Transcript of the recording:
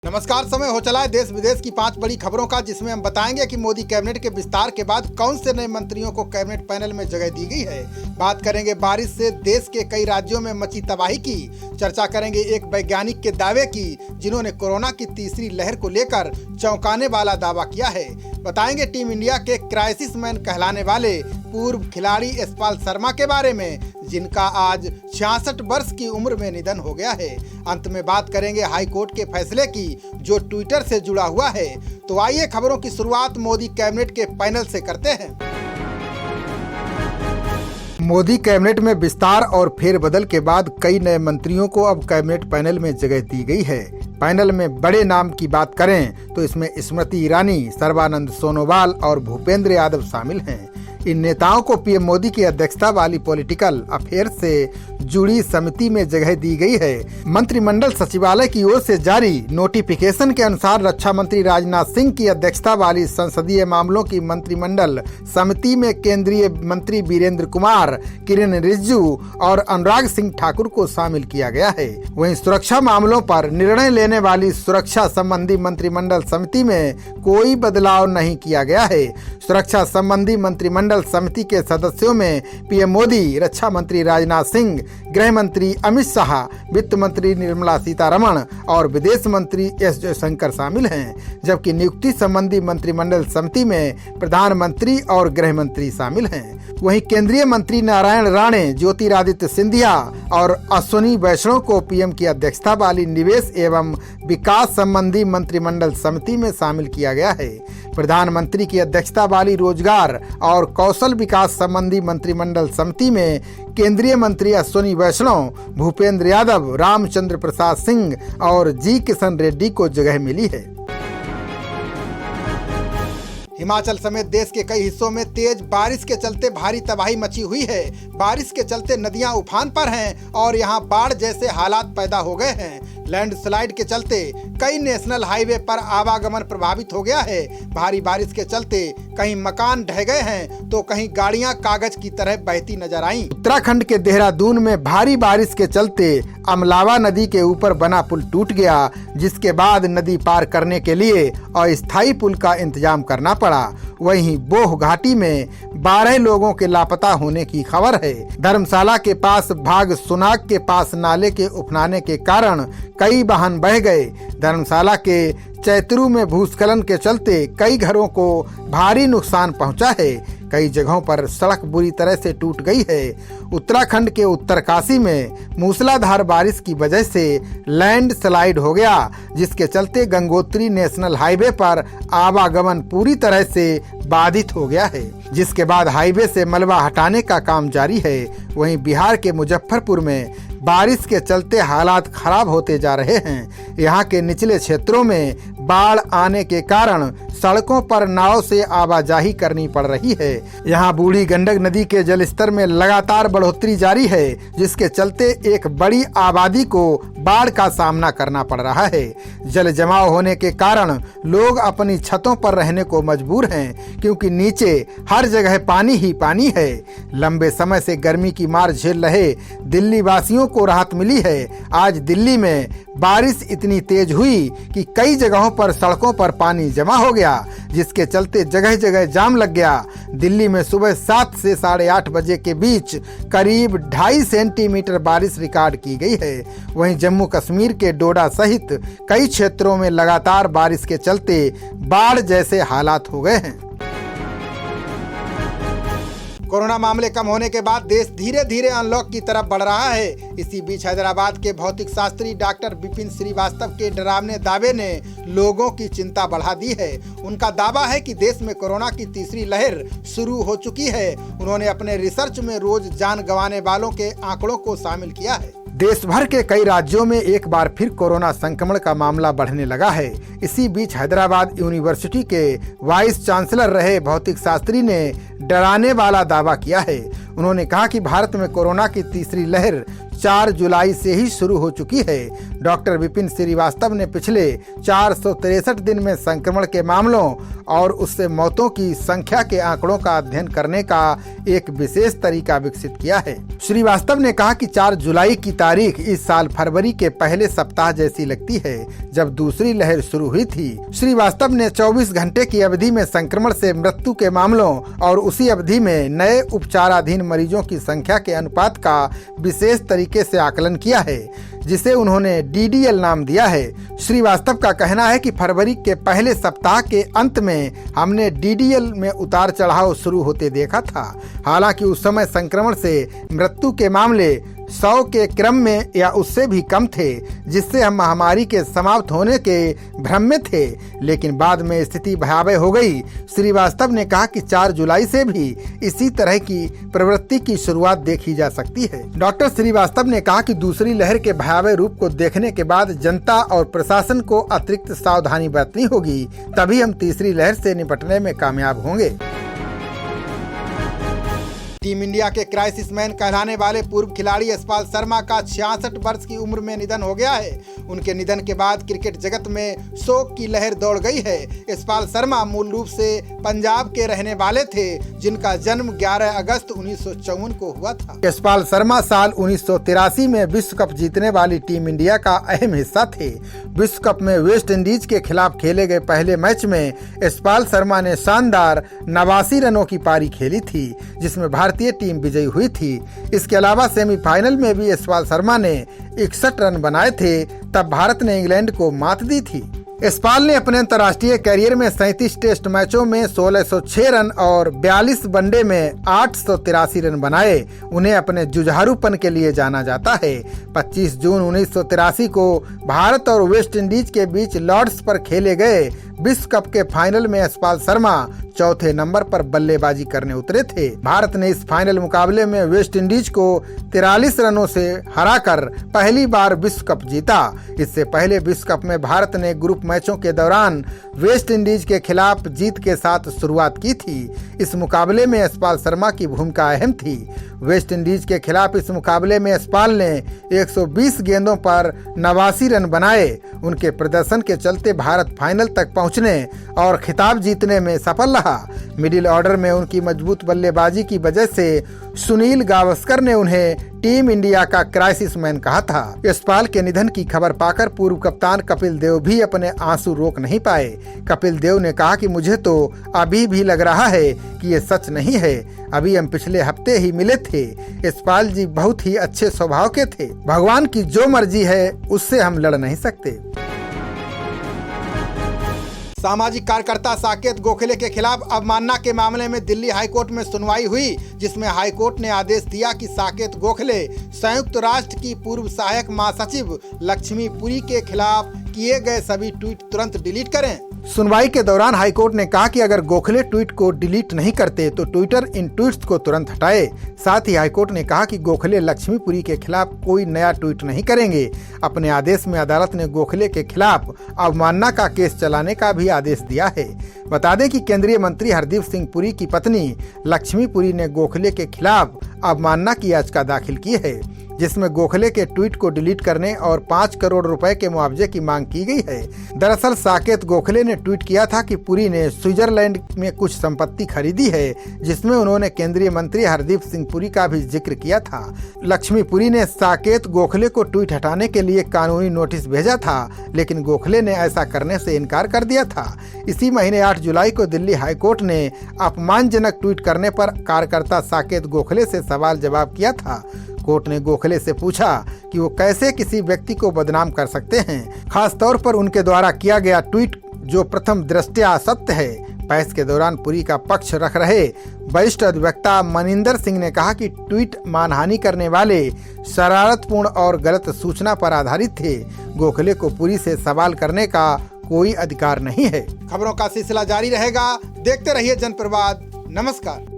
नमस्कार। समय हो चला है देश विदेश की 5 बड़ी खबरों का, जिसमें हम बताएंगे कि मोदी कैबिनेट के विस्तार के बाद कौन से नए मंत्रियों को कैबिनेट पैनल में जगह दी गई है। बात करेंगे बारिश से देश के कई राज्यों में मची तबाही की। चर्चा करेंगे एक वैज्ञानिक के दावे की जिन्होंने कोरोना की तीसरी लहर को लेकर चौंकाने वाला दावा किया है। बताएंगे टीम इंडिया के क्राइसिस मैन कहलाने वाले पूर्व खिलाड़ी यशपाल शर्मा के बारे में, जिनका आज 66 वर्ष की उम्र में निधन हो गया है। अंत में बात करेंगे हाई कोर्ट के फैसले की, जो ट्विटर से जुड़ा हुआ है। तो आइए खबरों की शुरुआत मोदी कैबिनेट के पैनल से करते हैं। मोदी कैबिनेट में विस्तार और फेरबदल के बाद कई नए मंत्रियों को अब कैबिनेट पैनल में जगह दी गई है। पैनल में बड़े नाम की बात करें तो इसमें स्मृति ईरानी, सर्बानंद सोनोवाल और भूपेंद्र यादव शामिल हैं। इन नेताओं को पीएम मोदी की अध्यक्षता वाली पॉलिटिकल अफेयर्स से जुड़ी समिति में जगह दी गई है। मंत्रिमंडल सचिवालय की ओर से जारी नोटिफिकेशन के अनुसार रक्षा मंत्री राजनाथ सिंह की अध्यक्षता वाली संसदीय मामलों की मंत्रिमंडल समिति में केंद्रीय मंत्री वीरेंद्र कुमार, किरेन रिजिजू और अनुराग सिंह ठाकुर को शामिल किया गया है। वहीं सुरक्षा मामलों पर निर्णय लेने वाली सुरक्षा संबंधी मंत्रिमंडल समिति में कोई बदलाव नहीं किया गया है। सुरक्षा संबंधी मंत्रिमंडल समिति के सदस्यों में पीएम मोदी, रक्षा मंत्री राजनाथ सिंह, गृह मंत्री अमित शाह, वित्त मंत्री निर्मला सीतारमण और विदेश मंत्री एस जयशंकर शामिल हैं। जबकि नियुक्ति संबंधी मंत्रिमंडल समिति में प्रधानमंत्री और गृह मंत्री शामिल हैं। वहीं केंद्रीय मंत्री नारायण राणे, ज्योतिरादित्य सिंधिया और अश्विनी वैष्णव को पीएम की अध्यक्षता वाली निवेश एवं विकास संबंधी मंत्रिमंडल समिति में शामिल किया गया है। प्रधानमंत्री की अध्यक्षता वाली रोजगार और कौशल विकास संबंधी मंत्रिमंडल समिति में केंद्रीय मंत्री अश्विनी वैष्णव, भूपेंद्र यादव, रामचंद्र प्रसाद सिंह और जी किशन रेड्डी को जगह मिली है। हिमाचल समेत देश के कई हिस्सों में तेज बारिश के चलते भारी तबाही मची हुई है। बारिश के चलते नदियां उफान पर हैं और यहां बाढ़ जैसे हालात पैदा हो गए हैं। लैंडस्लाइड के चलते कई नेशनल हाईवे पर आवागमन प्रभावित हो गया है। भारी बारिश के चलते कहीं मकान ढह गए हैं तो कहीं गाड़ियां कागज की तरह बहती नजर आईं। उत्तराखंड के देहरादून में भारी बारिश के चलते अमलावा नदी के ऊपर बना पुल टूट गया, जिसके बाद नदी पार करने के लिए अस्थायी पुल का इंतजाम करना पड़ा। वहीं बोह घाटी में 12 लोगों के लापता होने की खबर है। धर्मशाला के पास भाग सुनाग के पास नाले के उफनाने के कारण कई वाहन बह गए। धर्मशाला के चैतरू में भूस्खलन के चलते कई घरों को भारी नुकसान पहुंचा है। कई जगहों पर सड़क बुरी तरह से टूट गई है। उत्तराखंड के उत्तरकाशी में मूसलाधार बारिश की वजह से लैंडस्लाइड हो गया, जिसके चलते गंगोत्री नेशनल हाईवे पर आवागमन पूरी तरह से बाधित हो गया है, जिसके बाद हाईवे से मलबा हटाने का काम जारी है। वहीं बिहार के मुजफ्फरपुर में बारिश के चलते हालात खराब होते जा रहे हैं। यहाँ के निचले क्षेत्रों में बाढ़ आने के कारण सड़कों पर नाव से आवाजाही करनी पड़ रही है। यहाँ बूढ़ी गंडक नदी के जलस्तर में लगातार बढ़ोतरी जारी है, जिसके चलते एक बड़ी आबादी को बाढ़ का सामना करना पड़ रहा है। जल जमाव होने के कारण लोग अपनी छतों पर रहने को मजबूर हैं, क्योंकि नीचे हर जगह पानी ही पानी है। लंबे समय से गर्मी की मार झेल रहे दिल्ली वासियों को राहत मिली है। आज दिल्ली में बारिश इतनी तेज हुई कि कई जगहों पर सड़कों पर पानी जमा हो गया, जिसके चलते जगह जगह जाम लग गया। दिल्ली में सुबह 7 से 8:30 बजे के बीच करीब 2.5 सेंटीमीटर बारिश रिकॉर्ड की गई है। वहीं जम्मू कश्मीर के डोडा सहित कई क्षेत्रों में लगातार बारिश के चलते बाढ़ जैसे हालात हो गए हैं। कोरोना मामले कम होने के बाद देश धीरे धीरे अनलॉक की तरफ बढ़ रहा है। इसी बीच हैदराबाद के भौतिक शास्त्री डॉक्टर विपिन श्रीवास्तव के डरावने दावे ने लोगों की चिंता बढ़ा दी है। उनका दावा है कि देश में कोरोना की तीसरी लहर शुरू हो चुकी है। उन्होंने अपने रिसर्च में रोज जान गंवाने वालों के आंकड़ों को शामिल किया है। देश भर के कई राज्यों में एक बार फिर कोरोना संक्रमण का मामला बढ़ने लगा है। इसी बीच हैदराबाद यूनिवर्सिटी के वाइस चांसलर रहे भौतिक शास्त्री ने डराने वाला दावा किया है। उन्होंने कहा कि भारत में कोरोना की तीसरी लहर 4 जुलाई से ही शुरू हो चुकी है। डॉक्टर विपिन श्रीवास्तव ने पिछले 463 दिन में संक्रमण के मामलों और उससे मौतों की संख्या के आंकड़ों का अध्ययन करने का एक विशेष तरीका विकसित किया है। श्रीवास्तव ने कहा कि 4 जुलाई की तारीख इस साल फरवरी के पहले सप्ताह जैसी लगती है जब दूसरी लहर शुरू हुई थी। श्रीवास्तव ने 24 घंटे की अवधि में संक्रमण से मृत्यु के मामलों और उसी अवधि में नए उपचाराधीन मरीजों की संख्या के अनुपात का विशेष तरीके से आकलन किया है, जिसे उन्होंने DDL नाम दिया है। श्रीवास्तव का कहना है कि फरवरी के पहले सप्ताह के अंत में हमने DDL में उतार चढ़ाव शुरू होते देखा था। हालांकि उस समय संक्रमण से मृत्यु के मामले 100 के क्रम में या उससे भी कम थे, जिससे हम महामारी के समाप्त होने के भ्रम में थे, लेकिन बाद में स्थिति भयावह हो गई। श्रीवास्तव ने कहा कि 4 जुलाई से भी इसी तरह की प्रवृत्ति की शुरुआत देखी जा सकती है। डॉक्टर श्रीवास्तव ने कहा कि दूसरी लहर के भयावह रूप को देखने के बाद जनता और प्रशासन को अतिरिक्त सावधानी बरतनी होगी, तभी हम तीसरी लहर से निपटने में कामयाब होंगे। टीम इंडिया के क्राइसिस मैन कहलाने वाले पूर्व खिलाड़ी यशपाल शर्मा का 66 वर्ष की उम्र में निधन हो गया है। उनके निधन के बाद क्रिकेट जगत में शोक की लहर दौड़ गई है। यशपाल शर्मा मूल रूप से पंजाब के रहने वाले थे, जिनका जन्म 11 अगस्त 1954 को हुआ था। यशपाल शर्मा साल 1983 में विश्व कप जीतने वाली टीम इंडिया का अहम हिस्सा थे। विश्व कप में वेस्ट इंडीज के खिलाफ खेले गए पहले मैच में यशपाल शर्मा ने शानदार 89 रनों की पारी खेली थी, जिसमें भारतीय टीम विजयी हुई थी। इसके अलावा सेमीफाइनल में भी यशपाल शर्मा ने 61 रन बनाए थे, तब भारत ने इंग्लैंड को मात दी थी। यशपाल ने अपने अंतर्राष्ट्रीय कैरियर में 37 टेस्ट मैचों में 1606 रन और 42 वनडे में 883 रन बनाए। उन्हें अपने जुझारूपन के लिए जाना जाता है। 25 जून 1983 को भारत और वेस्ट इंडीज के बीच लॉर्ड्स पर खेले गए विश्व कप के फाइनल में यशपाल शर्मा चौथे नंबर पर बल्लेबाजी करने उतरे थे। भारत ने इस फाइनल मुकाबले में वेस्ट इंडीज को 43 रनों से हराकर पहली बार विश्व कप जीता। इससे पहले विश्व कप में भारत ने ग्रुप मैचों के दौरान वेस्ट इंडीज के खिलाफ जीत के साथ शुरुआत की थी। इस मुकाबले में यशपाल शर्मा की भूमिका अहम थी। वेस्ट इंडीज के खिलाफ इस मुकाबले में यशपाल ने 120 गेंदों पर 89 रन बनाए। उनके प्रदर्शन के चलते भारत फाइनल तक पहुंचने और खिताब जीतने में सफल रहा। मिडिल ऑर्डर में उनकी मजबूत बल्लेबाजी की वजह से सुनील गावस्कर ने उन्हें टीम इंडिया का क्राइसिस मैन कहा था। यशपाल के निधन की खबर पाकर पूर्व कप्तान कपिल देव भी अपने आंसू रोक नहीं पाए। कपिल देव ने कहा कि मुझे तो अभी भी लग रहा है कि ये सच नहीं है। अभी हम पिछले हफ्ते ही मिले थे। यशपाल जी बहुत ही अच्छे स्वभाव के थे। भगवान की जो मर्जी है उससे हम लड़ नहीं सकते। सामाजिक कार्यकर्ता साकेत गोखले के खिलाफ अवमानना के मामले में दिल्ली हाईकोर्ट में सुनवाई हुई, जिसमें हाईकोर्ट ने आदेश दिया कि साकेत गोखले संयुक्त राष्ट्र की पूर्व सहायक महासचिव लक्ष्मी पुरी के खिलाफ किए गए सभी ट्वीट तुरंत डिलीट करें। सुनवाई के दौरान हाईकोर्ट ने कहा कि अगर गोखले ट्वीट को डिलीट नहीं करते तो ट्विटर इन ट्वीट्स को तुरंत हटाए। साथ ही हाईकोर्ट ने कहा कि गोखले लक्ष्मीपुरी के खिलाफ कोई नया ट्वीट नहीं करेंगे। अपने आदेश में अदालत ने गोखले के खिलाफ अवमानना का केस चलाने का भी आदेश दिया है। बता दें कि केंद्रीय मंत्री हरदीप सिंह पुरी की पत्नी लक्ष्मीपुरी ने गोखले के खिलाफ अवमानना की याचिका दाखिल की है, जिसमें गोखले के ट्वीट को डिलीट करने और 5 करोड़ रुपए के मुआवजे की मांग की गई है। दरअसल साकेत गोखले ने ट्वीट किया था कि पुरी ने स्विट्जरलैंड में कुछ संपत्ति खरीदी है, जिसमें उन्होंने केंद्रीय मंत्री हरदीप सिंह पुरी का भी जिक्र किया था। लक्ष्मी पुरी ने साकेत गोखले को ट्वीट हटाने के लिए कानूनी नोटिस भेजा था, लेकिन गोखले ने ऐसा करने से इनकार कर दिया था। इसी महीने 8 जुलाई को दिल्ली हाईकोर्ट ने अपमानजनक ट्वीट करने पर कार्यकर्ता साकेत गोखले से सवाल जवाब किया था। कोर्ट ने गोखले से पूछा कि वो कैसे किसी व्यक्ति को बदनाम कर सकते हैं, खास तौर पर उनके द्वारा किया गया ट्वीट जो प्रथम दृष्टया सत्य है। बहस के दौरान पुरी का पक्ष रख रहे वरिष्ठ अधिवक्ता मनिंदर सिंह ने कहा कि ट्वीट मानहानि करने वाले शरारतपूर्ण और गलत सूचना पर आधारित थे। गोखले को पुरी से सवाल करने का कोई अधिकार नहीं है। खबरों का सिलसिला जारी रहेगा। देखते रहिए जनप्रवाद। नमस्कार।